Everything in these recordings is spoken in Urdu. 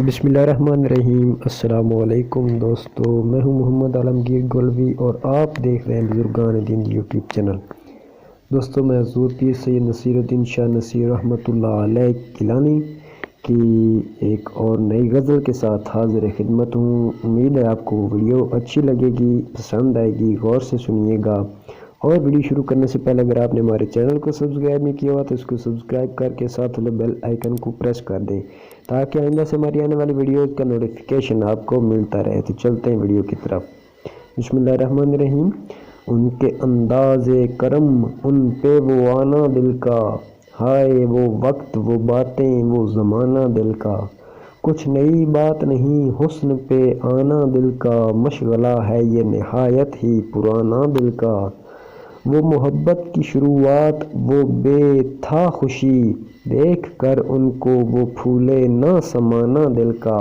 بسم اللہ الرحمن الرحیم۔ السلام علیکم دوستو، میں ہوں محمد عالمگیر گولوی اور آپ دیکھ رہے ہیں بزرگان دین یوٹیوب چینل۔ دوستو، میں حضور پیر سید نصیر الدین شاہ نصیر رحمۃ اللہ علیہ گیلانی کی ایک اور نئی غزل کے ساتھ حاضر خدمت ہوں۔ امید ہے آپ کو ویڈیو اچھی لگے گی، پسند آئے گی، غور سے سنیے گا۔ اور ویڈیو شروع کرنے سے پہلے اگر آپ نے ہمارے چینل کو سبسکرائب نہیں کیا ہوا تو اس کو سبسکرائب کر کے ساتھ والے بیل آئیکن کو پریس کر دیں تاکہ آئندہ سے ہماری آنے والی ویڈیوز کا نوٹیفیکیشن آپ کو ملتا رہے۔ تو چلتے ہیں ویڈیو کی طرف۔ بسم اللہ الرحمن الرحیم۔ ان کے انداز کرم، ان پہ وہ آنا دل کا، ہائے وہ وقت، وہ باتیں، وہ زمانہ دل کا۔ کچھ نئی بات نہیں حسن پہ آنا دل کا، مشغلہ ہے یہ نہایت ہی پرانا دل کا۔ وہ محبت کی شروعات، وہ بے تھا خوشی، دیکھ کر ان کو وہ پھولے نہ سمانا دل کا۔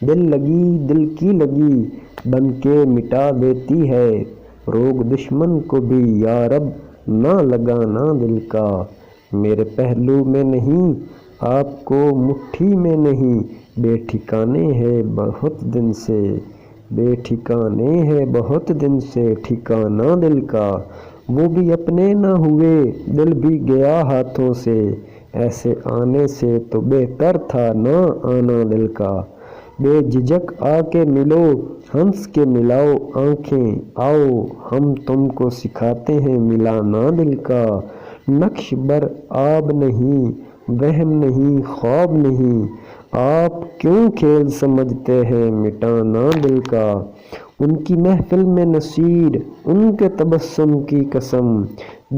دل لگی دل کی لگی بن کے مٹا دیتی ہے، روگ دشمن کو بھی یارب نہ لگانا دل کا۔ میرے پہلو میں نہیں آپ کو مٹھی میں نہیں، بے ٹھکانے ہے بہت دن سے، بے ٹھکانے ہے بہت دن سے ٹھکانا دل کا۔ وہ بھی اپنے نہ ہوئے دل بھی گیا ہاتھوں سے، ایسے آنے سے تو بہتر تھا نہ آنا دل کا۔ بے جھجک آ کے ملو ہنس کے ملاؤ آنکھیں، آؤ ہم تم کو سکھاتے ہیں ملانا دل کا۔ نقش بر آب نہیں، وہم نہیں، خواب نہیں، آپ کیوں کھیل سمجھتے ہیں مٹانا دل کا۔ ان کی محفل میں نصیر، ان کے تبسم کی قسم،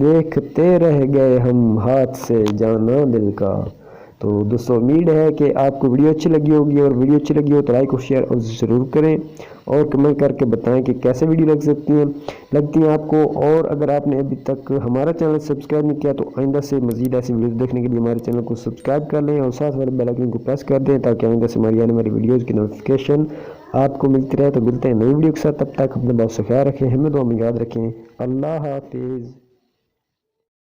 دیکھتے رہ گئے ہم ہاتھ سے جانا دل کا۔ تو دوستو، امید ہے کہ آپ کو ویڈیو اچھی لگی ہوگی، اور ویڈیو اچھی لگی ہو تو لائک اور شیئر اور ضرور کریں، اور کمنٹ کر کے بتائیں کہ کیسے ویڈیو لگتی ہیں آپ کو۔ اور اگر آپ نے ابھی تک ہمارا چینل سبسکرائب نہیں کیا تو آئندہ سے مزید ایسی ویڈیوز دیکھنے کے لیے ہمارے چینل کو سبسکرائب کر لیں اور ساتھ والے بیل آئیکن کو پریس کر دیں تاکہ آئندہ سے ہماری آنے والی ویڈیوز کی نوٹیفیکیشن آپ کو ملتی رہے۔ تو ملتے ہیں نئی ویڈیو کے ساتھ، تب تک اپنے بہت سے خیال رکھیں، ہمیں دعا میں یاد رکھیں۔ اللہ حافظ۔